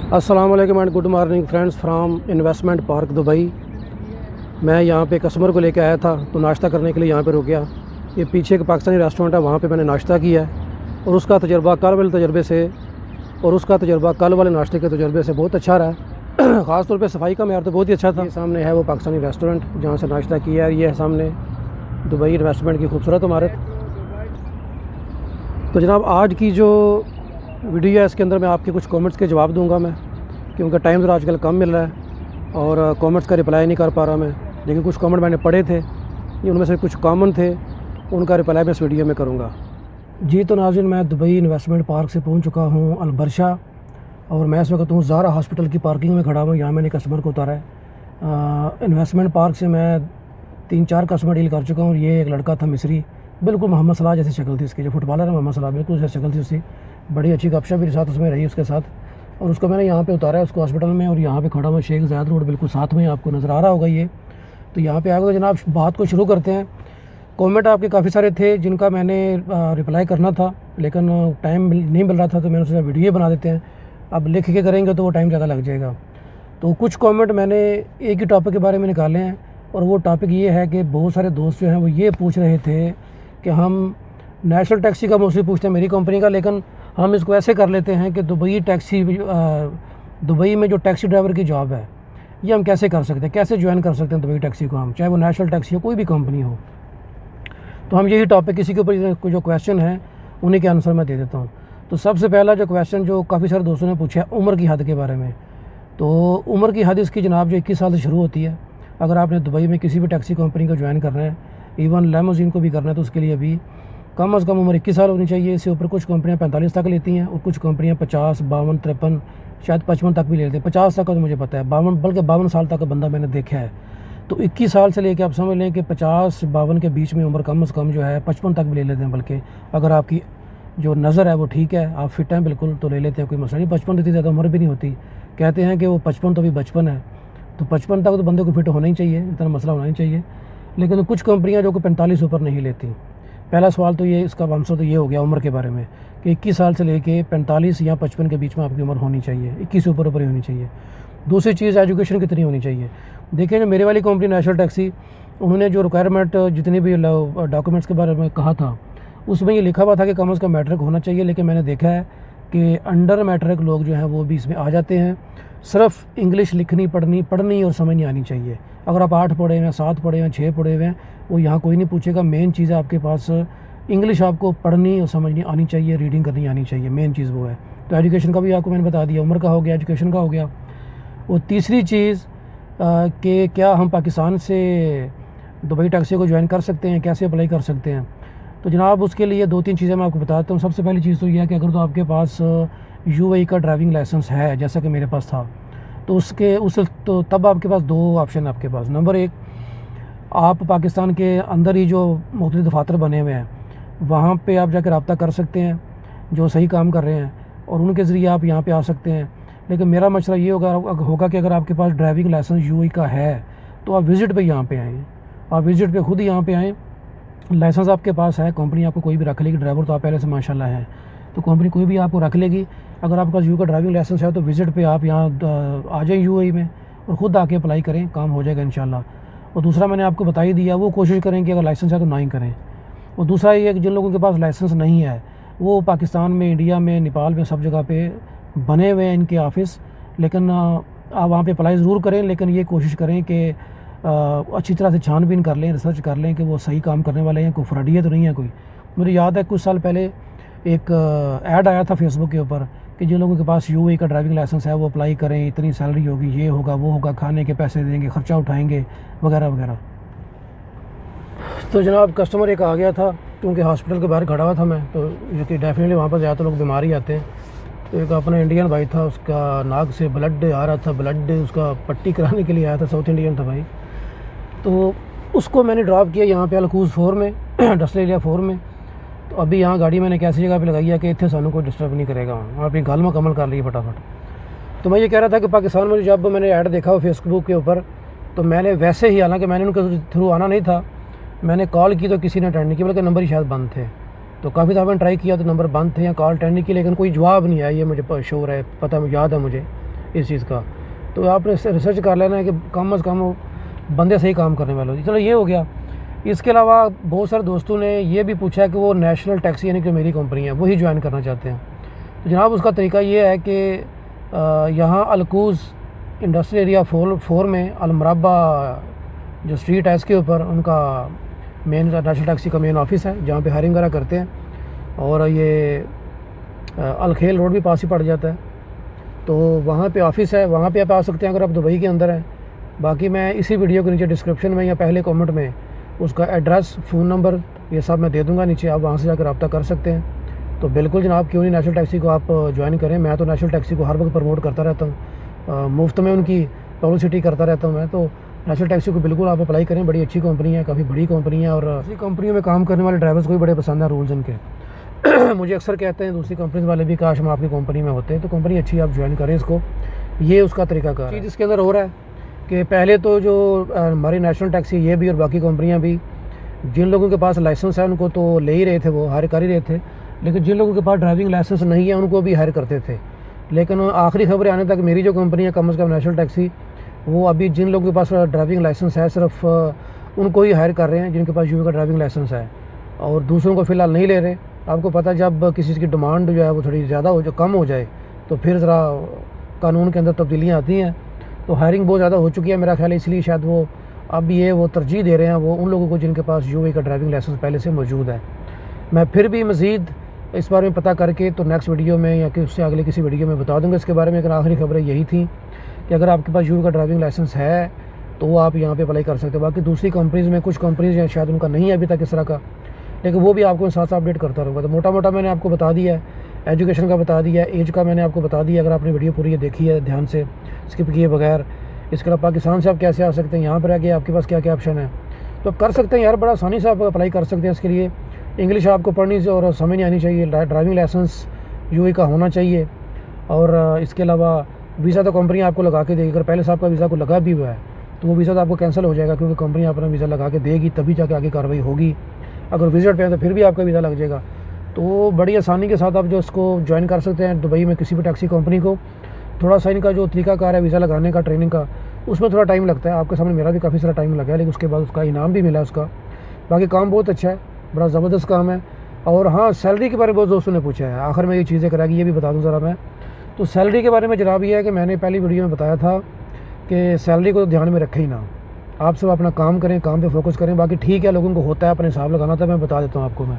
अस्सलाम वालेकुम and good morning friends from investment park Dubai. मैं यहाँ पे कस्टमर को लेकर आया था तो नाश्ता करने के लिए यहाँ पे रुक गया। ये पीछे एक पाकिस्तानी रेस्टोरेंट है, वहाँ पे मैंने नाश्ता किया है और उसका तजर्बा कल वाले नाश्ते के तजर्बे से बहुत अच्छा रहा है। ख़ास तौर पे सफाई का मेयार तो बहुत ही अच्छा था। ये सामने है वो पाकिस्तानी रेस्टोरेंट जहाँ से नाश्ता किया है। ये है सामने दुबई इन्वेस्टमेंट की खूबसूरत इमारत। तो जनाब आज की जो वीडियो है इसके अंदर मैं आपके कुछ कमेंट्स के जवाब दूंगा मैं, क्योंकि टाइम ज़रा आजकल कम मिल रहा है और कमेंट्स का रिप्लाई नहीं कर पा रहा मैं। लेकिन कुछ कमेंट मैंने पढ़े थे, ये उनमें से कुछ कॉमन थे, उनका रिप्लाई मैं इस वीडियो में करूँगा। जी तो नाज़रीन, मैं दुबई इन्वेस्टमेंट पार्क से पहुँच चुका हूँ अलबरशा और मैं इस वक्त हूँ ज़ारा हॉस्पिटल की पार्किंग में खड़ा हूँ। यहाँ मैंने कस्टमर को उतारा है। इन्वेस्टमेंट पार्क से मैं 3-4 कस्टमर डील कर चुका हूँ। ये एक लड़का था मिस्री, बिल्कुल मोहम्मद सलाह जैसी शक्ल थी उसकी, जो फुटबॉलर है मोहम्मद सलाह, बिल्कुल जैसी शक्ल थी उसकी। बड़ी अच्छी गपशप भी साथ उसमें रही उसके साथ और उसको मैंने यहाँ पे उतारा है उसको हॉस्पिटल में। और यहाँ पे खड़ा हुआ शेख ज़ायद रोड बिल्कुल साथ में आपको नज़र आ रहा होगा ये। तो यहाँ पे आगे तो जनाब बात को शुरू करते हैं। कमेंट आपके काफ़ी सारे थे जिनका मैंने रिप्लाई करना था, लेकिन टाइम नहीं मिल रहा था, तो मैंने सोचा वीडियो बना देते हैं। अब लिख के करेंगे तो वो टाइम ज़्यादा लग जाएगा। तो कुछ कमेंट मैंने एक ही टॉपिक के बारे में निकाले हैं और वो टॉपिक ये है कि बहुत सारे दोस्त जो हैं वो ये पूछ रहे थे कि हम नेशनल टैक्सी का मोस्टली पूछते हैं मेरी कंपनी का, लेकिन हम इसको ऐसे कर लेते हैं कि दुबई में जो टैक्सी ड्राइवर की जॉब है ये हम कैसे कर सकते हैं, कैसे ज्वाइन कर सकते हैं दुबई टैक्सी को हम, चाहे वो नेशनल टैक्सी हो कोई भी कंपनी हो। तो हम यही टॉपिक इसी के ऊपर जो क्वेश्चन है उन्हीं के आंसर मैं दे देता हूँ। तो सबसे पहला जो क्वेश्चन जो काफ़ी सारे दोस्तों ने पूछा है उम्र की हद के बारे में। तो उम्र की हद इसकी जनाब जो 21 साल से शुरू होती है। अगर आपने दुबई में किसी भी टैक्सी कंपनी को ज्वाइन करना है, इवन लेमोजीन को भी करना है, तो उसके लिए भी कम अज़ कम उम्र 21 साल होनी चाहिए। इससे ऊपर कुछ कंपनियां 45 तक लेती हैं और कुछ कंपनियां 50, 52, 53, शायद 55 तक भी लेते हैं। 50 तक का तो मुझे पता है, 52 बल्कि 52 साल तक का बंदा मैंने देखा है। तो 21 साल से लेकर आप समझ लें कि 50-52 के बीच में उम्र कम अज़ कम जो है 55 तक भी ले लेते हैं। बल्कि अगर आपकी जो नज़र है वो ठीक है, आप फिट हैं बिल्कुल, तो ले लेते हैं, कोई मसला नहीं। 55 इतनी ज़्यादा उम्र भी नहीं होती। कहते हैं कि वो 55 तो भी बचपन है, तो 55 तक तो बंदे को फिट होना ही चाहिए, इतना मसला होना ही चाहिए। लेकिन कुछ कंपनियां जो कि 45 ऊपर नहीं लेती। पहला सवाल तो ये, इसका आंसर तो ये हो गया उम्र के बारे में कि 21 साल से लेके 45 या 55 के बीच में आपकी उम्र होनी चाहिए, 21 से ऊपर ही होनी चाहिए। दूसरी चीज़, एजुकेशन कितनी होनी चाहिए। देखिए, जो मेरे वाली कंपनी नेशनल टैक्सी, उन्होंने जो रिक्वायरमेंट जितनी भी डॉक्यूमेंट्स के बारे में कहा था उसमें ये लिखा हुआ था कि कम अज़ कम मैट्रिक होना चाहिए। लेकिन मैंने देखा है कि अंडर मैट्रिक लोग जो हैं वो भी इसमें आ जाते हैं। सिर्फ इंग्लिश लिखनी पढ़नी और समझनी आनी चाहिए। अगर आप 8 पढ़े हुए हैं, 7 पढ़े हुए हैं, 6 पढ़े हुए हैं, वो यहाँ कोई नहीं पूछेगा। मेन चीज़ है आपके पास इंग्लिश आपको पढ़नी और समझनी आनी चाहिए, रीडिंग करनी आनी चाहिए, मेन चीज़ वो है। तो एजुकेशन का भी आपको मैंने बता दिया, उम्र का हो गया, एजुकेशन का हो गया। और तीसरी चीज़ कि क्या हम पाकिस्तान से दुबई टैक्सी को ज्वाइन कर सकते हैं, कैसे अप्लाई कर सकते हैं। तो जनाब उसके लिए 2-3 चीज़ें मैं आपको बताता हूँ। सबसे पहली चीज़ तो यह है कि अगर तो आपके पास यूएई का ड्राइविंग लाइसेंस है, जैसा कि मेरे पास था, तो तो तब आपके पास 2 ऑप्शन है आपके पास। नंबर 1, आप पाकिस्तान के अंदर ही जो मुख्तलिफ दफातर बने हुए हैं वहाँ पे आप जाकर रब्ता कर सकते हैं जो सही काम कर रहे हैं, और उनके ज़रिए आप यहाँ पे आ सकते हैं। लेकिन मेरा मसला ये होगा कि अगर आपके पास ड्राइविंग लाइसेंस यूएई का है तो आप विज़िट पे यहाँ पे आएँ, आप विज़िट पे खुद ही यहाँ पे आएँ। लाइसेंस आपके पास है, कंपनी आपको कोई भी रख लेगी, ड्राइवर तो आप पहले से माशाल्लाह हैं, तो कंपनी कोई भी आपको रख लेगी। अगर आपके पास यूएई का ड्राइविंग लाइसेंस है तो विज़िट पे आप यहाँ आ जाएँ यूएई में और ख़ुद आके अप्लाई करें, काम हो जाएगा इंशाल्लाह। और दूसरा मैंने आपको बता ही दिया, वो कोशिश करें कि अगर लाइसेंस है तो ना ही करें। और दूसरा ये है कि जिन लोगों के पास लाइसेंस नहीं है वो पाकिस्तान में, इंडिया में, नेपाल में सब जगह पे बने हुए हैं इनके ऑफ़िस, लेकिन आप वहाँ पे अप्लाई ज़रूर करें। लेकिन ये कोशिश करें कि अच्छी तरह से छानबीन कर लें, रिसर्च कर लें कि वो सही काम करने वाले हैं, कोई फ्रॉडिया तो नहीं है कोई। मुझे याद है कुछ साल पहले एक ऐड आया था फेसबुक के ऊपर कि जिन लोगों के पास यूएई का ड्राइविंग लाइसेंस है वो अप्लाई करें, इतनी सैलरी होगी, ये होगा, वो होगा, खाने के पैसे देंगे, ख़र्चा उठाएँगे वगैरह वगैरह। तो जनाब कस्टमर एक आ गया था, क्योंकि हॉस्पिटल के बाहर खड़ा हुआ था मैं, तो क्योंकि डेफिनेटली वहाँ पर ज़्यादातर लोग बीमार ही आते हैं। तो एक अपना इंडियन भाई था, उसका नाक से ब्लड आ रहा था, ब्लड उसका पट्टी कराने के लिए आया था, साउथ इंडियन था भाई। तो उसको मैंने ड्रॉप किया यहाँ पे अलकूज़ 4 में डस्टर एरिया 4 में। तो अभी यहाँ गाड़ी मैंने कैसी जगह पे लगाई है कि इतने सानों को डिस्टर्ब नहीं करेगा, और अपनी गल मुकम्मल कर ली फटाफट। तो मैं ये कह रहा था कि पाकिस्तान में जब मैंने ऐड देखा हो फेसबुक के ऊपर, तो मैंने वैसे ही, हालांकि मैंने उनके थ्रू आना नहीं था, मैंने कॉल की तो किसी ने अटेंड नहीं किया, बल्कि नंबर ही शायद बंद थे। तो काफ़ी दफ़ा ट्राई किया तो नंबर बंद थे या कॉल अटेंड नहीं की, लेकिन कोई जवाब नहीं आया, ये मुझे श्योर है, पता याद है मुझे। इस चीज़ का। तो आपने रिसर्च कर लेना है कि कम अज़ कम बंदे सही काम करने वाले हो। चलो ये हो गया। इसके अलावा बहुत सारे दोस्तों ने ये भी पूछा है कि वो नेशनल टैक्सी यानी कि मेरी कंपनी है वही ज्वाइन करना चाहते हैं। तो जनाब उसका तरीका ये है कि यहाँ अलकूज़ इंडस्ट्रियल एरिया 4 में अलमराबा जो स्ट्रीट है इसके ऊपर उनका मेन नेशनल टैक्सी का मेन ऑफिस है जहाँ पे हायरिंग वगैरह करते हैं। और ये अलखेल रोड भी पास ही पड़ जाता है, तो वहाँ पे ऑफिस है, वहाँ पे आप आ सकते हैं अगर आप दुबई के अंदर हैं। बाकी मैं इसी वीडियो के नीचे डिस्क्रिप्शन में या पहले कमेंट में उसका एड्रेस, फ़ोन नंबर ये सब मैं दे दूँगा नीचे, आप वहाँ से जाकर रब्ता कर सकते हैं। तो बिल्कुल जनाब क्यों नहीं नेशनल टैक्सी को आप ज्वाइन करें। मैं तो नेशनल टैक्सी को हर वक्त प्रमोट करता रहता हूँ, मुफ्त में उनकी पब्लिसिटी करता रहता हूँ मैं। तो नेशनल टैक्सी को बिल्कुल आप अप्लाई करें, बड़ी अच्छी कंपनी है, काफ़ी बड़ी कंपनी है। और दूसरी कंपनियों में काम करने वाले ड्राइवर्स को भी बड़े पसंद है रूल्स इनके। मुझे अक्सर कहते हैं दूसरी कंपनी वाले भी, काश हम आपकी कंपनी में होते हैं। तो कंपनी अच्छी, आप ज्वाइन करें इसको। ये उसका तरीकाकार चीज़ इसके अंदर हो रहा है कि पहले तो जो हमारी नेशनल टैक्सी ये भी और बाकी कंपनियाँ भी, जिन लोगों के पास लाइसेंस है उनको तो ले ही रहे थे, वो हायर कर ही रहे थे। लेकिन जिन लोगों के पास ड्राइविंग लाइसेंस नहीं है उनको भी हायर करते थे। लेकिन आखिरी खबरें आने तक मेरी जो कंपनी है कम से कम नेशनल टैक्सी, वो अभी जिन लोगों के पास ड्राइविंग लाइसेंस है सिर्फ उनको ही हायर कर रहे हैं जिनके पास यूपी का ड्राइविंग लाइसेंस है, और दूसरों को फ़िलहाल नहीं ले रहे। आपको पता है जब किसी चीज़ की डिमांड जो है वो थोड़ी ज़्यादा हो, जो कम हो जाए, तो फिर ज़रा कानून के अंदर तब्दीलियाँ आती हैं। तो हायरिंग बहुत ज़्यादा हो चुकी है मेरा ख्याल है, इसलिए शायद वो अब ये वो तरजीह दे रहे हैं वो उन लोगों को जिनके पास यूपी का ड्राइविंग लाइसेंस पहले से मौजूद है। मैं फिर भी मज़ीद इस बारे में पता करके तो नेक्स्ट वीडियो में या कि उससे अगले किसी वीडियो में बता दूंगा इसके बारे में। अगर आखिरी खबरें यही थी कि अगर आपके पास यूपी का ड्राइविंग लाइसेंस है तो आप यहाँ पे अप्लाई कर सकते हो। बाकी दूसरी कंपनीज़ में कुछ कंपनीज़ हैं शायद उनका नहीं है अभी तक इस तरह का, लेकिन वो भी आपको साथ साथ अपडेट करता रहूँगा। तो मोटा मोटा मैंने आपको बता दिया है, एजुकेशन का बता दिया है, एज का मैंने आपको बता दिया। अगर आपने वीडियो पूरी देखी है ध्यान से, स्किप किए बगैर। इसके अलावा पाकिस्तान से आप कैसे आ सकते हैं, यहाँ पर आके आपके पास क्या क्या ऑप्शन है, तो आप कर सकते हैं यार, बड़ा आसानी से आप अप्लाई कर सकते हैं। इसके लिए इंग्लिश आपको पढ़नी और समझ आनी चाहिए, ड्राइविंग लाइसेंस यूपी का होना चाहिए। और इसके अलावा वीज़ा तो कंपनी आपको लगा के देगी। अगर पहले से आपका वीज़ा को लगा भी हुआ है तो वो वीज़ा तो आपको कैंसिल हो जाएगा, क्योंकि कंपनी अपना वीज़ा लगा के देगी तभी जाके आगे कार्रवाई होगी। अगर विजिट पे है तो फिर भी आपका वीज़ा लग जाएगा। तो बड़ी आसानी के साथ आप जो इसको ज्वाइन कर सकते हैं दुबई में किसी भी टैक्सी कंपनी को। थोड़ा सा इनका जो तरीकाकार है वीज़ा लगाने का, ट्रेनिंग का, उसमें थोड़ा टाइम लगता है। आपके सामने मेरा भी काफ़ी सारा टाइम लगा है, लेकिन उसके बाद उसका इनाम भी मिला उसका। बाकी काम बहुत अच्छा है, बड़ा ज़बरदस्त काम है। और हाँ, सैलरी के बारे में बहुत दोस्तों ने पूछा है, आखिर में ये चीज़ें कराएगी ये भी बता दूँ ज़रा मैं। तो सैलरी के बारे में जनाब ये है कि मैंने पहली वीडियो में बताया था कि सैलरी को तो ध्यान में रखें ही ना, आप सब अपना काम करें, काम पे फोकस करें। बाकी ठीक है, लोगों को होता है अपने हिसाब लगाना था, मैं बता देता हूँ आपको। मैं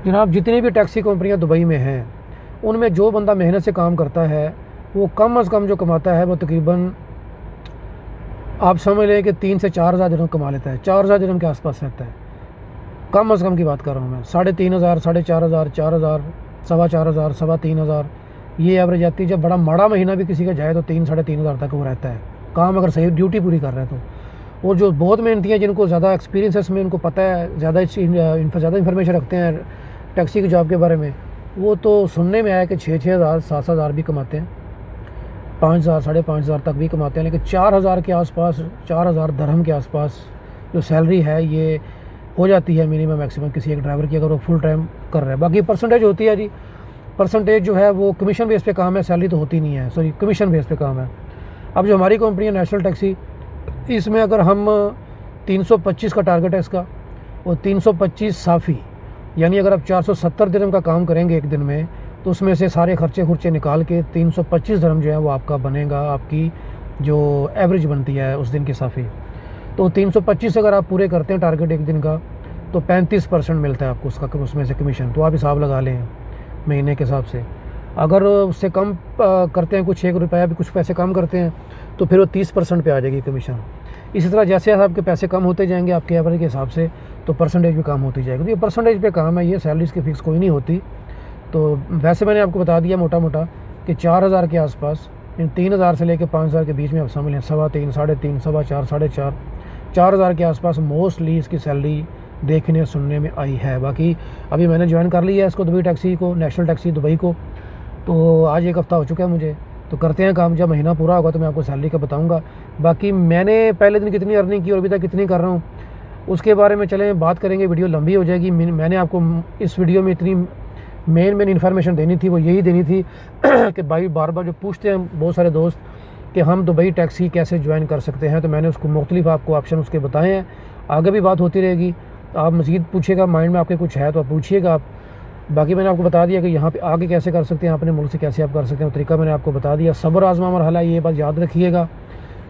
जनाब जितनी भी टैक्सी कंपनियाँ दुबई में हैं उनमें जो बंदा मेहनत से काम करता है वो कम अज़ कम जो कमाता है वो तकरीबन आप समझ लें कि 3 से 4 हज़ार दिरहम कमा लेता है। 4 हज़ार दिरहम के आसपास रहता है, कम अज़ कम की बात कर रहा हूँ मैं। 3,500, 4,500, 4,000, 4,500, 3,500 ये एवरेज आती है। जब बड़ा माड़ा महीना भी किसी का जाए तो 3 साढ़े 3 हज़ार तक वो रहता है, काम अगर सही ड्यूटी पूरी कर रहा है तो। और जो बहुत मेहनती हैं, जिनको ज़्यादा एक्सपीरियंस है इसमें, उनको पता है, ज़्यादा इन्फॉर्मेशन रखते हैं टैक्सी की जॉब के बारे में, वो तो सुनने में आया कि 6-6 हज़ार 7 हज़ार भी कमाते हैं, 5 हज़ार 5.5 हज़ार तक भी कमाते हैं। लेकिन 4 हज़ार के आसपास, 4 हज़ार दरहम के आसपास जो सैलरी है ये हो जाती है मिनिमम मैक्सिमम किसी एक ड्राइवर की, अगर वो फुल टाइम कर रहा है। बाकी परसेंटेज होती है जी, परसेंटेज जो है वो कमीशन बेस पे काम है, सैलरी तो होती नहीं है, सॉरी कमीशन बेस पे काम है। अब जो हमारी कंपनी है नेशनल टैक्सी, इसमें अगर हम 325 का टारगेट है इसका, और 325 साफ़ी, यानी अगर आप 470 दिरहम का काम करेंगे एक दिन में, तो उसमें से सारे खर्चे निकाल के 325 दिरहम जो है वो आपका बनेगा, आपकी जो एवरेज बनती है उस दिन की साफ़ी। तो 325 अगर आप पूरे करते हैं टारगेट एक दिन का, तो 35% मिलता है आपको उसका, उसमें से कमीशन। तो आप हिसाब लगा लें महीने के हिसाब से। अगर उससे कम करते हैं, कुछ 1 रुपया भी कुछ पैसे कम करते हैं, तो फिर वो 30% पे आ जाएगी कमीशन। इसी तरह जैसे आपके पैसे कम होते जाएंगे आपके एवरेज के हिसाब से, तो परसेंटेज भी कम होती जाएगी। तो ये परसेंटेज पे काम है, ये सैलरीज की फ़िक्स कोई नहीं होती। तो वैसे मैंने आपको बता दिया मोटा मोटा कि 4 हज़ार के आसपास, इन 3 हज़ार से लेकर 5 हज़ार के बीच में आप समझ लें, 3.25, 3.5, 4.25, 4.5, 4 हज़ार के आसपास मोस्टली इसकी सैलरी देखने सुनने में आई है। बाकी अभी मैंने ज्वाइन कर लिया है इसको, दुबई टैक्सी को, नेशनल टैक्सी दुबई को। तो आज 1 हफ़्ता हो चुका है मुझे। तो करते हैं काम, जब महीना पूरा होगा तो मैं आपको सैलरी का बताऊंगा। बाकी मैंने पहले दिन कितनी अर्निंग की और अभी तक कितनी कर रहा हूँ उसके बारे में चलें बात करेंगे, वीडियो लंबी हो जाएगी। मैंने आपको इस वीडियो में इतनी मेन इन्फॉर्मेशन देनी थी वो यही देनी थी कि भाई बार बार जो पूछते हैं बहुत सारे दोस्त कि हम दुबई टैक्सी कैसे ज्वाइन कर सकते हैं, तो मैंने उसको मुख्तलिफ आपको ऑप्शन उसके बताए हैं। आगे भी बात होती रहेगी, आप मज़ीद पूछिएगा, माइंड में आपके कुछ है तो आप पूछिएगा आप। बाकी मैंने आपको बता दिया कि यहाँ पे आगे कैसे कर सकते हैं, अपने मुल्क से कैसे आप कर सकते हैं, तरीका मैंने आपको बता दिया। सब्र आज़मा मरहला, ये बात याद रखिएगा।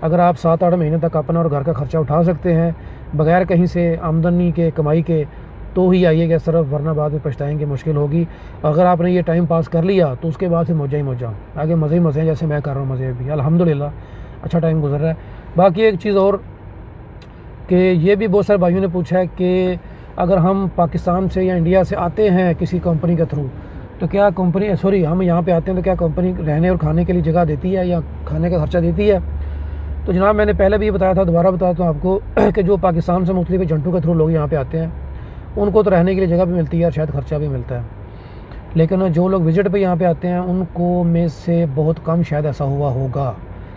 अगर आप 7-8 महीने तक अपना और घर का खर्चा उठा सकते हैं बगैर कहीं से आमदनी के, कमाई के, तो ही आइएगा इस तरफ, वरना बाद में पछताएंगे, मुश्किल होगी। अगर आपने ये टाइम पास कर लिया तो उसके बाद से मज़ा ही मज़ा, आगे मज़े ही मज़े हैं, जैसे मैं कर रहा हूँ मज़े भी अल्हम्दुलिल्लाह, अच्छा टाइम गुजर रहा है। बाकी एक चीज़ और कि ये भी बहुत सारे भाइयों ने पूछा है कि अगर हम पाकिस्तान से या इंडिया से आते हैं किसी कंपनी के थ्रू, तो क्या कंपनी हम यहाँ पे आते हैं तो क्या कंपनी रहने और खाने के लिए जगह देती है या खाने का खर्चा देती है? तो जनाब मैंने पहले भी ये बताया था, दोबारा बताता हूँ आपको कि जो पाकिस्तान से मुख्तलिफ एजेंटों के थ्रू लोग यहाँ पे आते हैं उनको तो रहने के लिए जगह भी मिलती है और शायद खर्चा भी मिलता है, लेकिन जो लोग विज़िट पे यहाँ पे आते हैं उनको में से बहुत कम शायद ऐसा हुआ होगा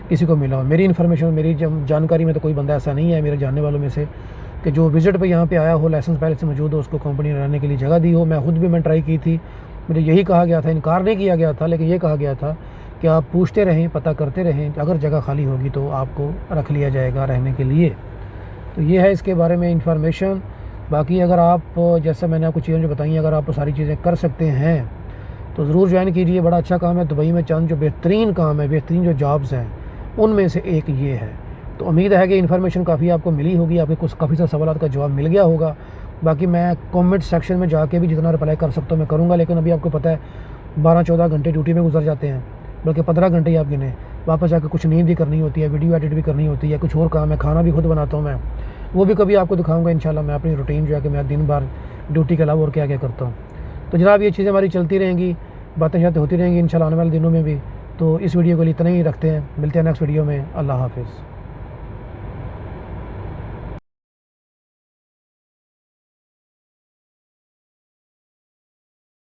किसी को मिला हो। मेरी इन्फॉर्मेशन, मेरी जानकारी में तो कोई बंदा ऐसा नहीं है मेरे जानने वालों में से कि जो विज़िट पे यहाँ पे आया हो, लाइसेंस पहले से मौजूद हो, उसको कंपनी ने रहने के लिए जगह दी हो। मैं खुद भी ट्राई की थी, मुझे यही कहा गया था, इनकार नहीं किया गया था, लेकिन ये कहा गया था कि आप पूछते रहें, पता करते रहें, अगर जगह खाली होगी तो आपको रख लिया जाएगा रहने के लिए। तो ये है इसके बारे में इंफॉर्मेशन। बाकी अगर आप, जैसे मैंने आपको चीज़ें जो बताई, अगर आप सारी चीज़ें कर सकते हैं तो ज़रूर ज्वाइन कीजिए, बड़ा अच्छा काम है। दुबई में चंद जो बेहतरीन काम है, बेहतरीन जो जॉब्स हैं, उनमें से एक ये है। तो उम्मीद है कि इन्फॉर्मेशन काफ़ी आपको मिली होगी, आपके कुछ काफ़ी सारे सवाल का जवाब मिल गया होगा। बाकी मैं कमेंट सेक्शन में जाके भी जितना रिप्लाई कर सकता हूँ मैं करूँगा, लेकिन अभी आपको पता है 12-14 घंटे ड्यूटी में गुजर जाते हैं, बल्कि 15 घंटे ही आप गिने। वापस जाकर कुछ नींद भी करनी होती है, वीडियो एडिट भी करनी होती है, कुछ और काम है, खाना भी खुद बनाता हूँ मैं, वो भी कभी आपको दिखाऊंगा इंशाल्लाह। मैं अपनी रूटीन जो है कि मैं दिन भर ड्यूटी के अलावा और क्या क्या करता हूँ। तो जनाब ये चीज़ें हमारी चलती रहेंगी, बातें शातें होती रहेंगी इंशाल्लाह आने वाले दिनों में भी। तो इस वीडियो के लिए इतना ही रखते हैं, मिलते हैं नेक्स्ट वीडियो में। अल्लाह हाफिज़।